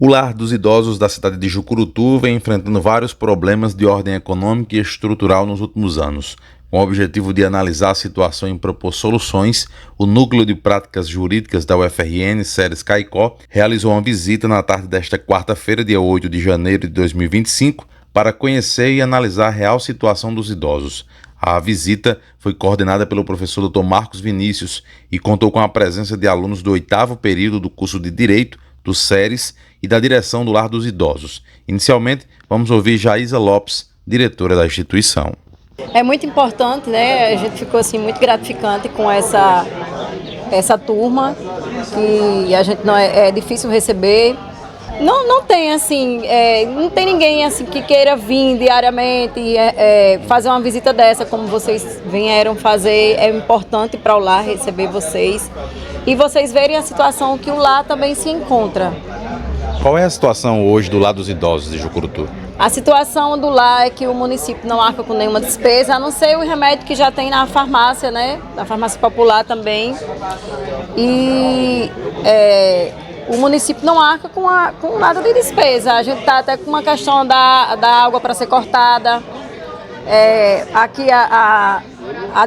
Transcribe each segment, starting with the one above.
O Lar dos Idosos da cidade de Jucurutu vem enfrentando vários problemas de ordem econômica e estrutural nos últimos anos. Com o objetivo de analisar a situação e propor soluções, o Núcleo de Práticas Jurídicas da UFRN, Ceres Caicó, realizou uma visita na tarde desta quarta-feira, dia 8 de janeiro de 2025, para conhecer e analisar a real situação dos idosos. A visita foi coordenada pelo professor Dr. Marcos Vinícius e contou com a presença de alunos do 8º período do curso de Direito, do Ceres e da direção do Lar dos Idosos. Inicialmente, vamos ouvir Jaísa Lopes, diretora da instituição. É muito importante, né? A gente ficou assim muito gratificante com essa turma, que a gente não é difícil receber. Não tem assim, não tem ninguém assim que queira vir diariamente fazer uma visita dessa, como vocês vieram fazer. É importante para o lar receber vocês e vocês verem a situação que o lar também se encontra. Qual é a situação hoje do Lar dos Idosos de Jucurutu? A situação do lar é que o município não arca com nenhuma despesa, a não ser o remédio que já tem na farmácia, né? Na farmácia popular também. E o município não arca com nada de despesa. A gente está até com uma questão da água para ser cortada. Aqui a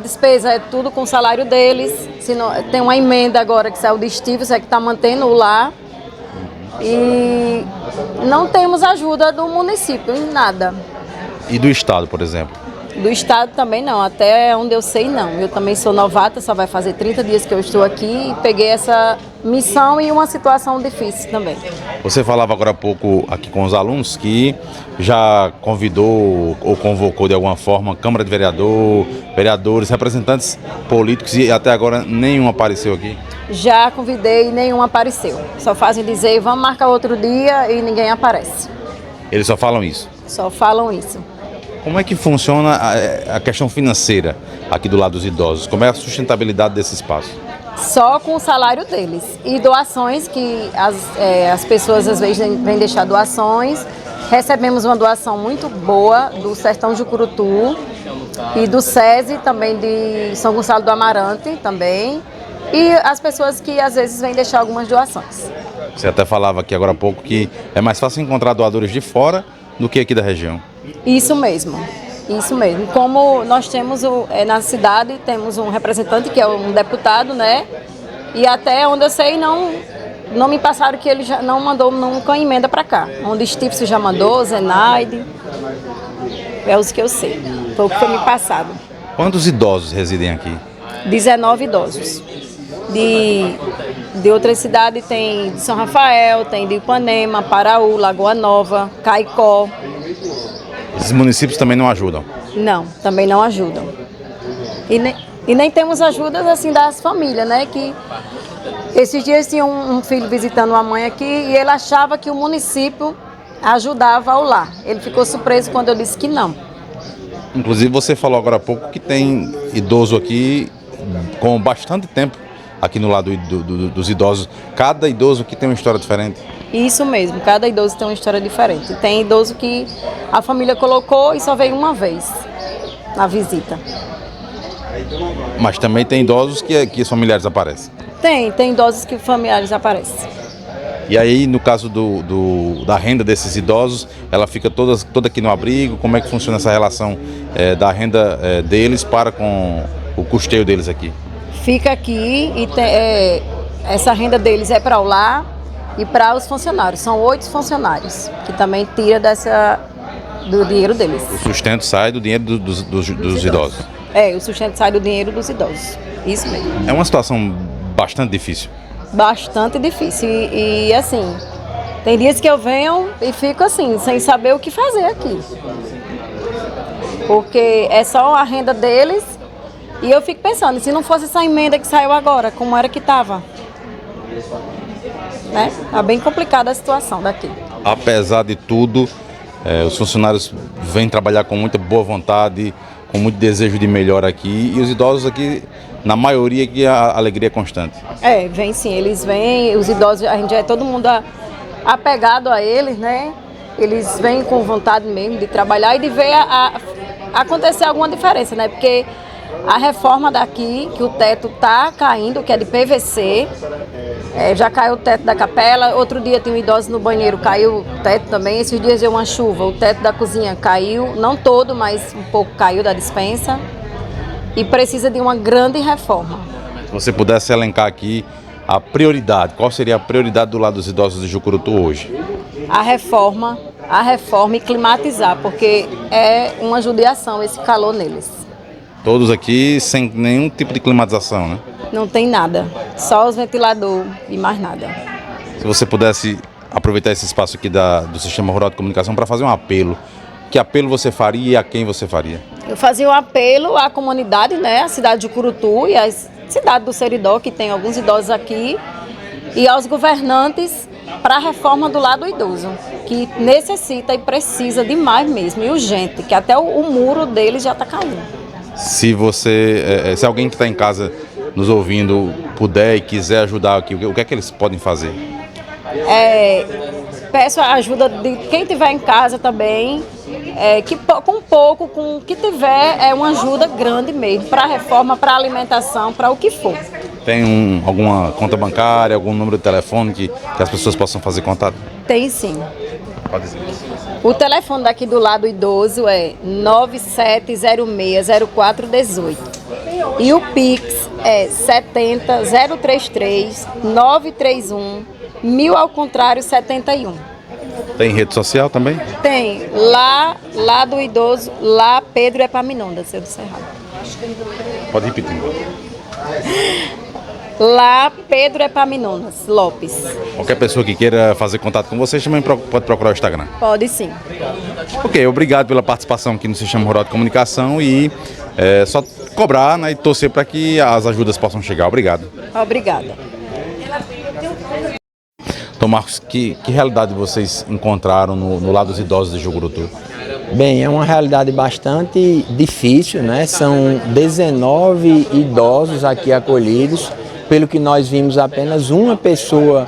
despesa é tudo com o salário deles. Tem uma emenda agora que saiu de estímulos, que está mantendo o lar. E não temos ajuda do município em nada. E do Estado, por exemplo? Do Estado também não, até onde eu sei não. Eu também sou novata, só vai fazer 30 dias que eu estou aqui e peguei essa missão e uma situação difícil também. Você falava agora há pouco aqui com os alunos que já convidou ou convocou de alguma forma Câmara de vereadores, representantes políticos e até agora nenhum apareceu aqui? Já convidei e nenhum apareceu. Só fazem dizer, vamos marcar outro dia e ninguém aparece. Eles só falam isso? Só falam isso. Como é que funciona a questão financeira aqui do Lar dos Idosos? Como é a sustentabilidade desse espaço? Só com o salário deles. E doações, que as pessoas às vezes vêm deixar doações. Recebemos uma doação muito boa do Sertão Jucurutu e do SESI, também de São Gonçalo do Amarante também. E as pessoas que às vezes vêm deixar algumas doações. Você até falava aqui agora há pouco que é mais fácil encontrar doadores de fora do que aqui da região. Isso mesmo. Como nós temos na cidade, temos um representante que é um deputado, né? E até onde eu sei, não me passaram que ele já não mandou nunca emenda para cá. Onde Stifson já mandou, Zenaide, é os que eu sei. Foi o que foi me passado. Quantos idosos residem aqui? 19 idosos. De outras cidades tem de São Rafael, tem de Ipanema, Paraú, Lagoa Nova, Caicó. Esses municípios também não ajudam? Não, também não ajudam. E nem temos ajudas assim das famílias, né? Que esses dias tinha um filho visitando uma mãe aqui e ele achava que o município ajudava ao lar. Ele ficou surpreso quando eu disse que não. Inclusive você falou agora há pouco que tem idoso aqui com bastante tempo aqui no lado dos idosos. Cada idoso aqui tem uma história diferente. Isso mesmo, cada idoso tem uma história diferente. Tem idoso que a família colocou e só veio uma vez na visita. Mas também tem idosos que os familiares aparecem? Tem idosos que os familiares aparecem. E aí, no caso da renda desses idosos, ela fica toda aqui no abrigo? Como é que funciona essa relação da renda deles para com o custeio deles aqui? Fica aqui e essa renda deles é para o lar e para os funcionários. São 8 funcionários que também tira do dinheiro deles. O sustento sai do dinheiro dos idosos? O sustento sai do dinheiro dos idosos. Isso mesmo. É uma situação bastante difícil. Bastante difícil. E assim, tem dias que eu venho e fico assim, sem saber o que fazer aqui. Porque é só a renda deles. E eu fico pensando, se não fosse essa emenda que saiu agora, como era que estava? Né? Tá bem complicada a situação daqui. Apesar de tudo, os funcionários vêm trabalhar com muita boa vontade, com muito desejo de melhora aqui. E os idosos aqui, na maioria, que a alegria é constante. Vem sim, eles vêm, os idosos, a gente já é todo mundo apegado a eles, né? Eles vêm com vontade mesmo de trabalhar e de ver acontecer alguma diferença, né? Porque a reforma daqui, que o teto está caindo, que é de PVC, Já caiu o teto da capela, outro dia tinha um idoso no banheiro, caiu o teto também. Esses dias deu uma chuva, o teto da cozinha caiu, não todo, mas um pouco caiu da despensa. E precisa de uma grande reforma. Se você pudesse elencar aqui a prioridade, qual seria a prioridade do lado dos idosos de Jucurutu hoje? A reforma e climatizar, porque é uma judiação esse calor neles. Todos aqui sem nenhum tipo de climatização, né? Não tem nada, só os ventiladores e mais nada. Se você pudesse aproveitar esse espaço aqui do Sistema Rural de Comunicação para fazer um apelo, que apelo você faria e a quem você faria? Eu fazia um apelo à comunidade, né, à cidade de Jucurutu e à cidade do Seridó, que tem alguns idosos aqui, e aos governantes para a reforma do lado do idoso, que necessita e precisa demais mesmo, e urgente, que até o muro dele já está caindo. Se alguém que está em casa nos ouvindo puder e quiser ajudar aqui, o que é que eles podem fazer? Peço a ajuda de quem estiver em casa também, que com pouco, com o que tiver, é uma ajuda grande mesmo, para a reforma, para a alimentação, para o que for. Tem alguma conta bancária, algum número de telefone que as pessoas possam fazer contato? Tem sim. Pode dizer. O telefone daqui do lado idoso é 97060418 e o Pix é 70 033 931 1000 ao contrário 71. Tem rede social também? Tem, lá do idoso, lá Pedro Epaminondas, seu do Cerrado. Pode repetir. Lá Pedro Epaminondas Lopes. Qualquer pessoa que queira fazer contato com vocês também pode procurar o Instagram. Pode sim. Ok, obrigado pela participação aqui no Sistema Rural de Comunicação e só cobrar, né, e torcer para que as ajudas possam chegar. Obrigado. Obrigada. Então, Marcos, que realidade vocês encontraram no lado dos idosos de Jucurutu? Bem, é uma realidade bastante difícil, né? São 19 idosos aqui acolhidos, pelo que nós vimos apenas uma pessoa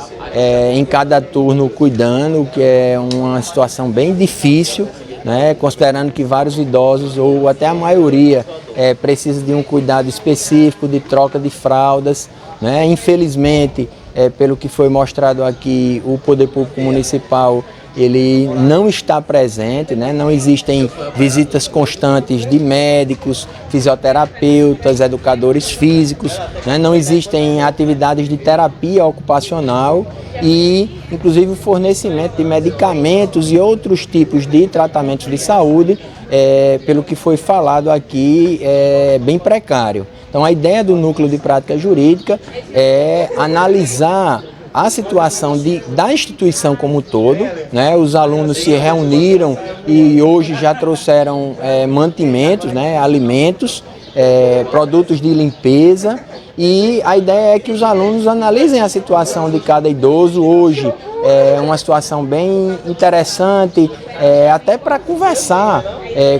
em cada turno cuidando, que é uma situação bem difícil, né? Considerando que vários idosos, ou até a maioria, precisa de um cuidado específico, de troca de fraldas, né? Infelizmente, pelo que foi mostrado aqui, o Poder Público Municipal ele não está presente, né? Não existem visitas constantes de médicos, fisioterapeutas, educadores físicos, né? Não existem atividades de terapia ocupacional e, inclusive, o fornecimento de medicamentos e outros tipos de tratamentos de saúde, pelo que foi falado aqui, é bem precário. Então, a ideia do Núcleo de Prática Jurídica é analisar a situação da instituição como um todo, né? Os alunos se reuniram e hoje já trouxeram mantimentos, né? Alimentos, produtos de limpeza, e a ideia é que os alunos analisem a situação de cada idoso hoje. É uma situação bem interessante, até para conversar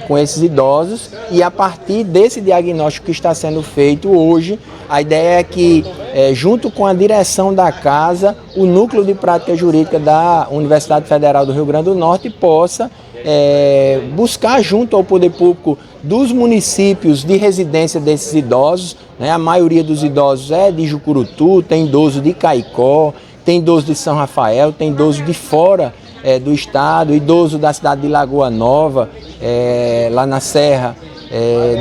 com esses idosos, e a partir desse diagnóstico que está sendo feito hoje, a ideia é que, junto com a direção da casa, o Núcleo de Prática Jurídica da Universidade Federal do Rio Grande do Norte possa buscar junto ao poder público dos municípios de residência desses idosos, né? A maioria dos idosos é de Jucurutu, tem idoso de Caicó, tem idoso de São Rafael, tem idoso de fora do estado, idoso da cidade de Lagoa Nova, lá na Serra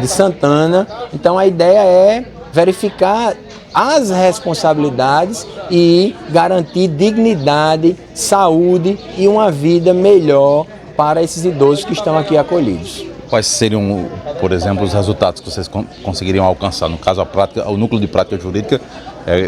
de Santana. Então a ideia é verificar as responsabilidades e garantir dignidade, saúde e uma vida melhor para esses idosos que estão aqui acolhidos. Quais seriam, por exemplo, os resultados que vocês conseguiriam alcançar, no caso o Núcleo de Prática Jurídica,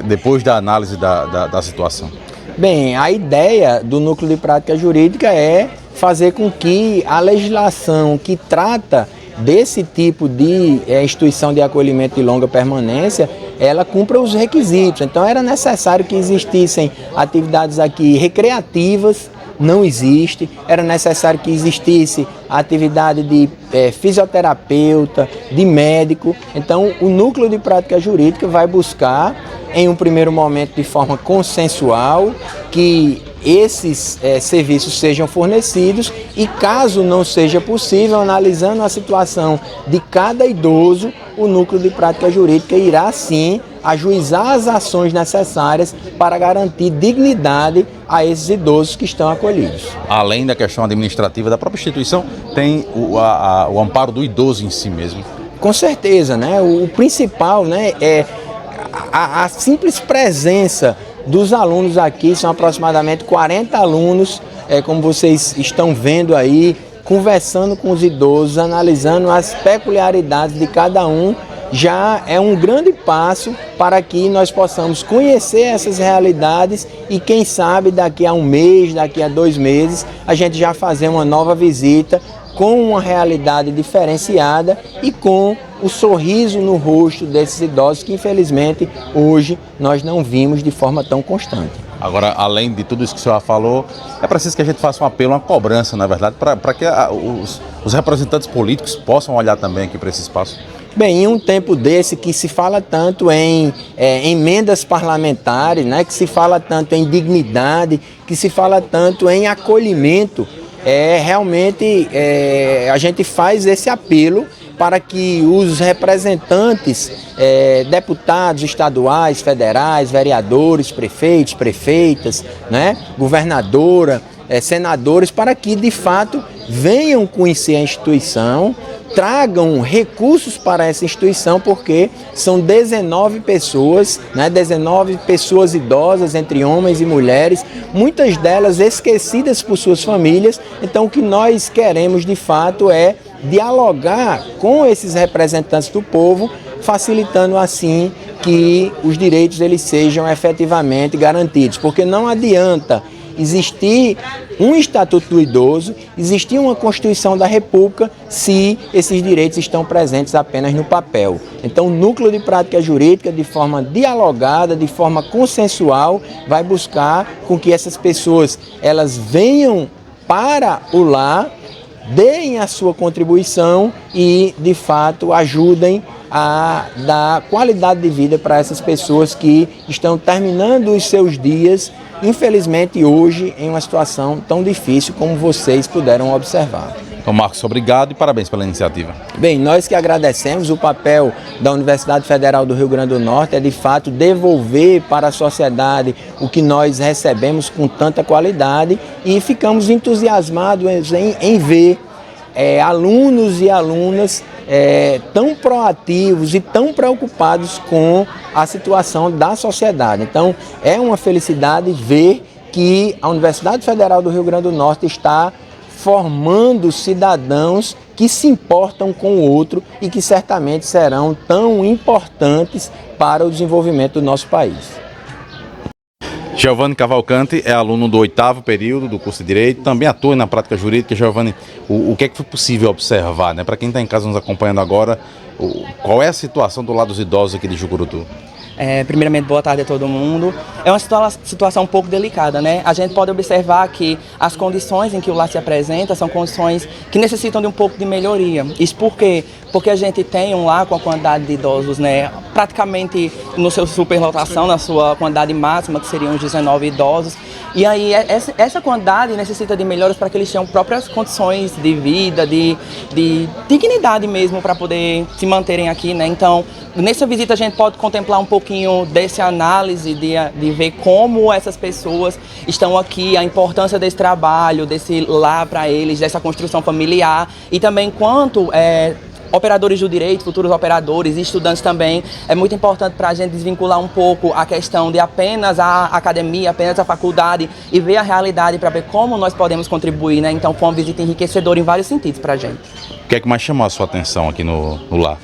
depois da análise da situação? Bem, a ideia do Núcleo de Prática Jurídica é fazer com que a legislação que trata desse tipo de instituição de acolhimento de longa permanência, ela cumpra os requisitos. Então era necessário que existissem atividades aqui recreativas, não existe. Era necessário que existisse atividade de fisioterapeuta, de médico. Então o Núcleo de Prática Jurídica vai buscar em um primeiro momento de forma consensual, que esses serviços sejam fornecidos e, caso não seja possível, analisando a situação de cada idoso, o Núcleo de Prática Jurídica irá sim ajuizar as ações necessárias para garantir dignidade a esses idosos que estão acolhidos. Além da questão administrativa da própria instituição, tem o amparo do idoso em si mesmo. Com certeza, né? O principal, né, é a simples presença dos alunos aqui. São aproximadamente 40 alunos, como vocês estão vendo aí, conversando com os idosos, analisando as peculiaridades de cada um. Já é um grande passo para que nós possamos conhecer essas realidades e, quem sabe, daqui a um mês, daqui a 2 meses, a gente já fazer uma nova visita com uma realidade diferenciada e com o sorriso no rosto desses idosos que, infelizmente, hoje nós não vimos de forma tão constante. Agora, além de tudo isso que o senhor falou, é preciso que a gente faça um apelo, uma cobrança, na verdade, para que os representantes políticos possam olhar também aqui para esse espaço. Bem, em um tempo desse que se fala tanto em emendas parlamentares, né, que se fala tanto em dignidade, que se fala tanto em acolhimento, realmente a gente faz esse apelo para que os representantes, deputados estaduais, federais, vereadores, prefeitos, prefeitas, né, governadora, senadores, para que de fato venham conhecer a instituição, tragam recursos para essa instituição, porque são 19 pessoas, né, 19 pessoas idosas, entre homens e mulheres, muitas delas esquecidas por suas famílias. Então o que nós queremos de fato é dialogar com esses representantes do povo, facilitando assim que os direitos eles sejam efetivamente garantidos, porque não adianta existir um Estatuto do Idoso, existir uma Constituição da República, se esses direitos estão presentes apenas no papel. Então, o Núcleo de Prática Jurídica, de forma dialogada, de forma consensual, vai buscar com que essas pessoas elas venham para o lar, deem a sua contribuição e, de fato, ajudem a dar qualidade de vida para essas pessoas que estão terminando os seus dias, infelizmente hoje, em uma situação tão difícil como vocês puderam observar. Então, Marcos, obrigado e parabéns pela iniciativa. Bem, nós que agradecemos. O papel da Universidade Federal do Rio Grande do Norte é, de fato, devolver para a sociedade o que nós recebemos com tanta qualidade e ficamos entusiasmados em ver alunos e alunas tão proativos e tão preocupados com a situação da sociedade. Então, é uma felicidade ver que a Universidade Federal do Rio Grande do Norte está formando cidadãos que se importam com o outro e que certamente serão tão importantes para o desenvolvimento do nosso país. Giovanni Cavalcante é aluno do 8º período do curso de Direito, também atua na prática jurídica. Giovanni, o que é que foi possível observar, né? Para quem está em casa nos acompanhando agora, qual é a situação do lado dos idosos aqui de Jucurutu? Primeiramente, boa tarde a todo mundo. É uma situação um pouco delicada, né? A gente pode observar que as condições em que o lar se apresenta são condições que necessitam de um pouco de melhoria. Isso por quê? Porque a gente tem um lar com a quantidade de idosos, né, praticamente no seu superlotação, na sua quantidade máxima, que seriam os 19 idosos. E aí essa quantidade necessita de melhoras para que eles tenham próprias condições de vida, de dignidade mesmo, para poder se manterem aqui, né? Então, nessa visita a gente pode contemplar um pouquinho dessa análise, de ver como essas pessoas estão aqui, a importância desse trabalho, desse lar para eles, dessa construção familiar, e também quanto operadores do direito, futuros operadores e estudantes também, é muito importante para a gente desvincular um pouco a questão de apenas a academia, apenas a faculdade e ver a realidade para ver como nós podemos contribuir, né? Então foi uma visita enriquecedora em vários sentidos para a gente. O que é que mais chamou a sua atenção aqui no lar?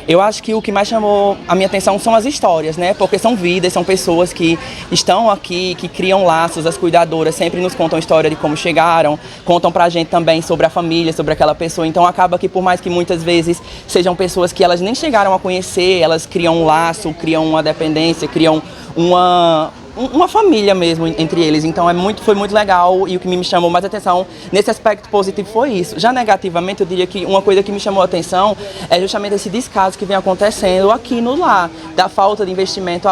Eu acho que o que mais chamou a minha atenção são as histórias, né? Porque são vidas, são pessoas que estão aqui, que criam laços. As cuidadoras sempre nos contam a história de como chegaram, contam pra gente também sobre a família, sobre aquela pessoa. Então acaba que, por mais que muitas vezes sejam pessoas que elas nem chegaram a conhecer, elas criam um laço, criam uma dependência, criam uma família mesmo entre eles, então foi muito legal, e o que me chamou mais atenção nesse aspecto positivo foi isso. Já negativamente, eu diria que uma coisa que me chamou a atenção é justamente esse descaso que vem acontecendo aqui no lar, da falta de investimento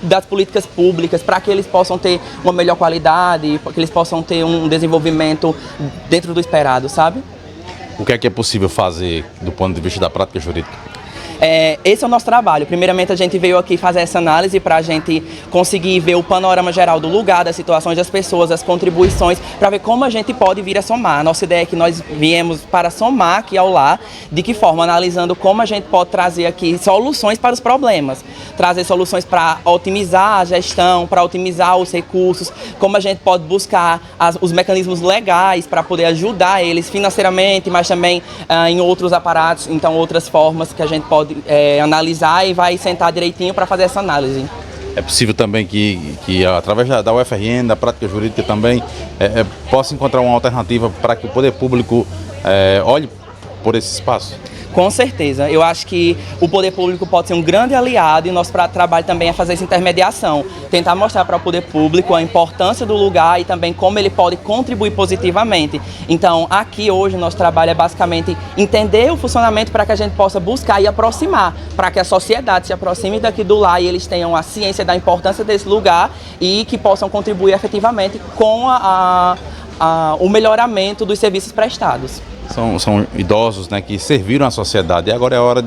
das políticas públicas para que eles possam ter uma melhor qualidade, para que eles possam ter um desenvolvimento dentro do esperado, sabe? O que é possível fazer do ponto de vista da prática jurídica? Esse é o nosso trabalho. Primeiramente, a gente veio aqui fazer essa análise para a gente conseguir ver o panorama geral do lugar, das situações das pessoas, das contribuições, para ver como a gente pode vir a somar. A nossa ideia é que nós viemos para somar aqui ao lar, de que forma? Analisando como a gente pode trazer aqui soluções para os problemas, trazer soluções para otimizar a gestão, para otimizar os recursos, como a gente pode buscar os mecanismos legais para poder ajudar eles financeiramente, mas também em outros aparatos, então outras formas que a gente pode analisar e vai sentar direitinho para fazer essa análise. É possível também que através da UFRN, da prática jurídica também, possa encontrar uma alternativa para que o poder público olhe por esse espaço? Com certeza. Eu acho que o poder público pode ser um grande aliado e nosso trabalho também é fazer essa intermediação. Tentar mostrar para o poder público a importância do lugar e também como ele pode contribuir positivamente. Então, aqui hoje, nosso trabalho é basicamente entender o funcionamento para que a gente possa buscar e aproximar, para que a sociedade se aproxime daqui do lar e eles tenham a ciência da importância desse lugar e que possam contribuir efetivamente com o melhoramento dos serviços prestados. São idosos, né, que serviram à sociedade, e agora é hora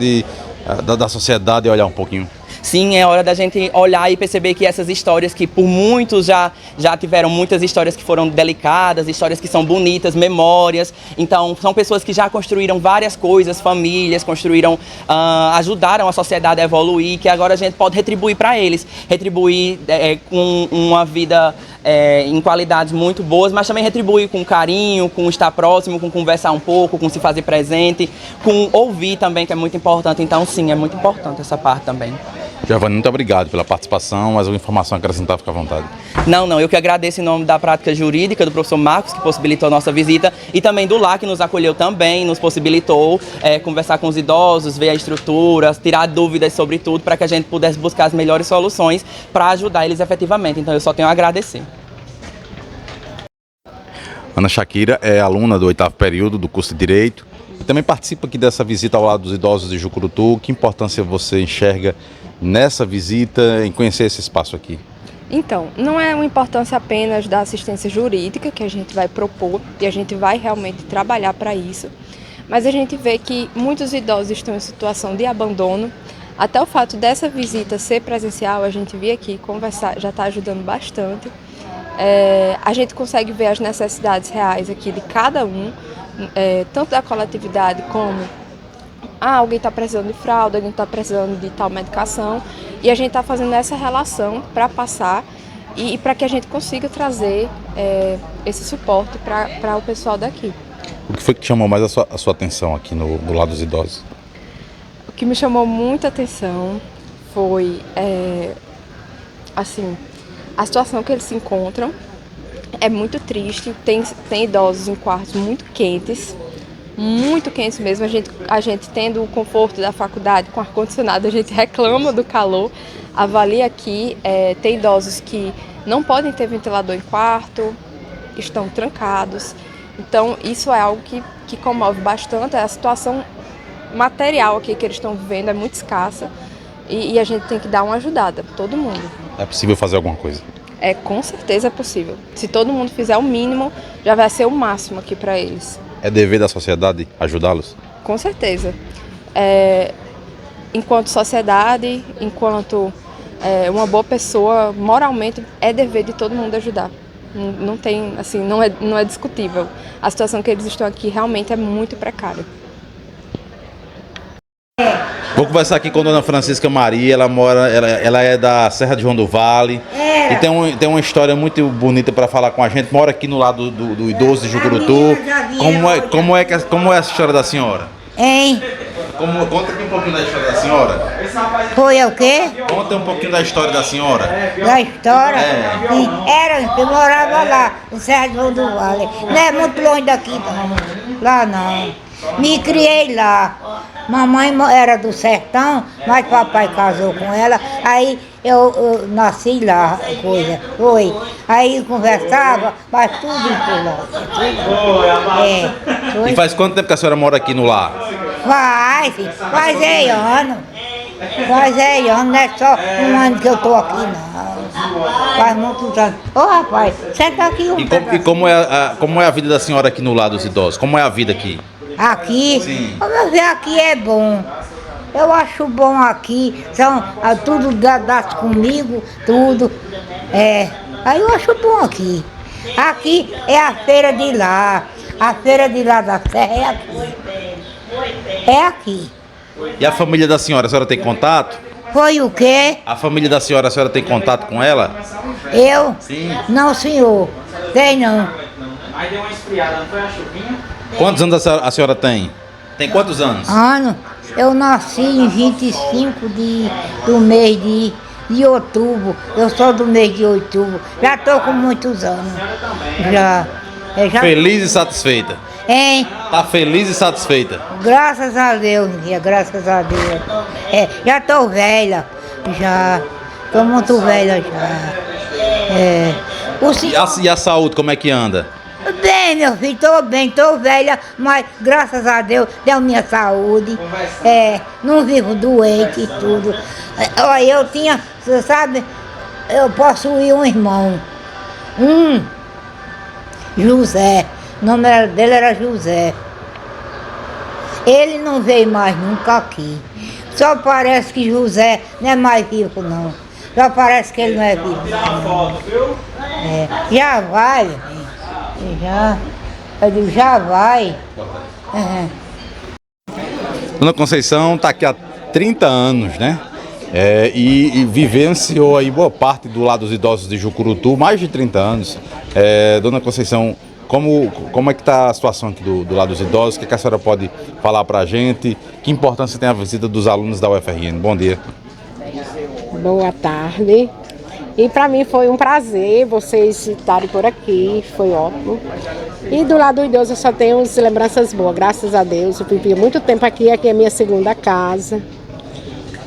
da sociedade olhar um pouquinho. Sim, é hora da gente olhar e perceber que essas histórias que por muitos já tiveram muitas histórias que foram delicadas, histórias que são bonitas, memórias. Então, são pessoas que já construíram várias coisas, famílias, ajudaram a sociedade a evoluir, que agora a gente pode retribuir para eles. Retribuir com uma vida em qualidades muito boas, mas também retribuir com carinho, com estar próximo, com conversar um pouco, com se fazer presente, com ouvir também, que é muito importante. Então, sim, é muito importante essa parte também. Giovanni, muito obrigado pela participação, mas alguma informação a acrescentar, fica à vontade. Não, eu que agradeço em nome da prática jurídica, do professor Marcos, que possibilitou a nossa visita, e também do LAR, que nos acolheu também, nos possibilitou conversar com os idosos, ver a estrutura, tirar dúvidas sobre tudo, para que a gente pudesse buscar as melhores soluções para ajudar eles efetivamente. Então eu só tenho a agradecer. Ana Shakira é aluna do 8º período do curso de Direito e também participa aqui dessa visita ao lado dos idosos de Jucurutu. Que importância você enxerga nessa visita, em conhecer esse espaço aqui? Então, não é uma importância apenas da assistência jurídica que a gente vai propor e a gente vai realmente trabalhar para isso, mas a gente vê que muitos idosos estão em situação de abandono. Até o fato dessa visita ser presencial, a gente vir aqui conversar, já está ajudando bastante. A gente consegue ver as necessidades reais aqui de cada um, tanto da coletividade como alguém está precisando de fralda, alguém está precisando de tal medicação, e a gente está fazendo essa relação para passar e para que a gente consiga trazer esse suporte para o pessoal daqui. O que foi que chamou mais a sua atenção aqui do lado dos idosos? O que me chamou muita atenção foi, a situação que eles se encontram. É muito triste, tem idosos em quartos muito quentes mesmo. A gente tendo o conforto da faculdade com ar-condicionado, a gente reclama do calor. Avalia aqui, tem idosos que não podem ter ventilador em quarto, estão trancados. Então isso é algo que comove bastante. A situação material aqui que eles estão vivendo é muito escassa e a gente tem que dar uma ajudada, todo mundo. É possível fazer alguma coisa? Com certeza é possível. Se todo mundo fizer o mínimo, já vai ser o máximo aqui para eles. É dever da sociedade ajudá-los? Com certeza. Enquanto sociedade, enquanto uma boa pessoa, moralmente é dever de todo mundo ajudar. Não tem, assim, não é discutível. A situação que eles estão aqui realmente é muito precária. Vou conversar aqui com a dona Francisca Maria, ela é da Serra de João do Vale e tem uma história muito bonita para falar com a gente. Mora aqui no lado do idoso de Jucurutu. Como é essa história da senhora? Hein? Conta aqui um pouquinho da história da senhora. Foi o quê? Conta um pouquinho da história da senhora. Da história? Eu morava lá, no Serra de João do Vale. Não é muito longe daqui, não. Lá não. Me criei lá. Mamãe era do sertão, mas papai casou com ela. Aí eu nasci lá, coisa, foi. Aí conversava, mas tudo por lá. Foi. E faz quanto tempo que a senhora mora aqui no lar? Faz 10 anos. Faz 10 anos, não é só um ano que eu tô aqui, não. Faz muitos anos. Ô, rapaz, senta aqui um E como é a vida da senhora aqui no lar dos idosos? Como é a vida aqui? Aqui? Sim. Vamos ver, aqui é bom. Eu acho bom aqui. São tudo das comigo, tudo. Aí eu acho bom aqui. Aqui é a feira de lá. A feira de lá da Serra é aqui. É aqui. E a família da senhora tem contato? Foi o quê? A família da senhora tem contato com ela? Eu? Sim. Não, senhor. Tem não. Aí deu uma esfriada, não foi a chuvinha? Quantos anos a senhora tem? Tem quantos anos? Eu nasci em 25 do mês de outubro. Eu sou do mês de outubro. Já estou com muitos anos. Já. Feliz e satisfeita? Hein? Tá feliz e satisfeita? Graças a Deus, minha, graças a Deus. Já estou velha. Já. Estou muito velha já. E a saúde, como é que anda? Bem, meu filho, estou bem, estou velha, mas graças a Deus deu minha saúde. Não vivo doente e tudo. Olha, eu tinha, você sabe, eu possuí um irmão. José. O nome dele era José. Ele não veio mais nunca aqui. Só parece que José não é mais vivo, não. Só parece que ele não é vivo. Já vai. Eu digo, já vai. Dona Conceição está aqui há 30 anos, né? E vivenciou aí boa parte do lado dos idosos de Jucurutu, mais de 30 anos. Dona Conceição, como é que está a situação aqui do lado dos idosos? O que a senhora pode falar para a gente? Que importância tem a visita dos alunos da UFRN? Bom dia. Boa tarde. E para mim foi um prazer vocês estarem por aqui, foi ótimo. E do lado do idoso eu só tenho lembranças boas, graças a Deus. Eu vivi muito tempo aqui é minha segunda casa.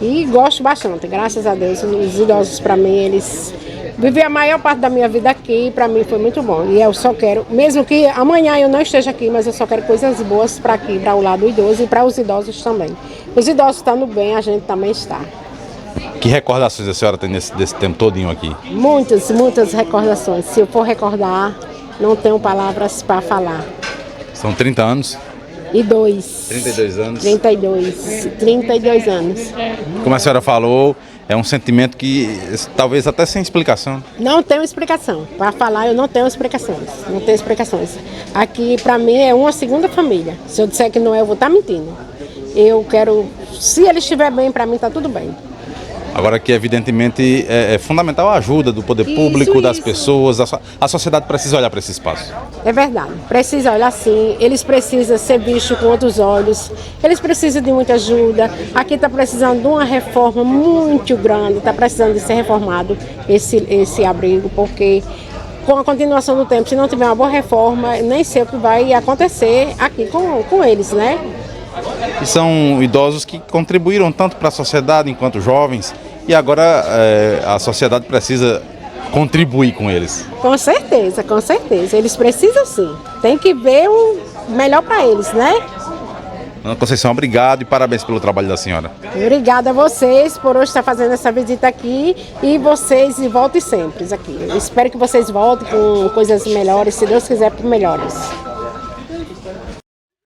E gosto bastante, graças a Deus. Os idosos para mim, eles vivi a maior parte da minha vida aqui e para mim foi muito bom. E eu só quero, mesmo que amanhã eu não esteja aqui, mas eu só quero coisas boas para aqui, para o lado do idoso e para os idosos também. Os idosos estando bem, a gente também está. Que recordações a senhora tem desse tempo todinho aqui? Muitas recordações. Se eu for recordar, não tenho palavras para falar. São 30 anos? 32 anos? 32 anos. Como a senhora falou, é um sentimento que talvez até sem explicação. Não tenho explicação. Para falar, eu não tenho explicações. Não tenho explicações. Aqui, para mim, é uma segunda família. Se eu disser que não é, eu vou estar mentindo. Eu quero... Se ele estiver bem, para mim está tudo bem. Agora que evidentemente é fundamental a ajuda do poder público, das pessoas, a sociedade precisa olhar para esse espaço. É verdade, precisa olhar sim, eles precisam ser vistos com outros olhos, eles precisam de muita ajuda. Aqui está precisando de uma reforma muito grande, está precisando de ser reformado esse abrigo, porque com a continuação do tempo, se não tiver uma boa reforma, nem sei o que vai acontecer aqui com eles, né? E são idosos que contribuíram tanto para a sociedade enquanto jovens e agora a sociedade precisa contribuir com eles. Com certeza, eles precisam sim. Tem que ver o melhor para eles, né? Dona Conceição, obrigado e parabéns pelo trabalho da senhora. Obrigada a vocês por hoje estar fazendo essa visita aqui e vocês voltem sempre aqui. Eu espero que vocês voltem com coisas melhores, se Deus quiser, por melhores.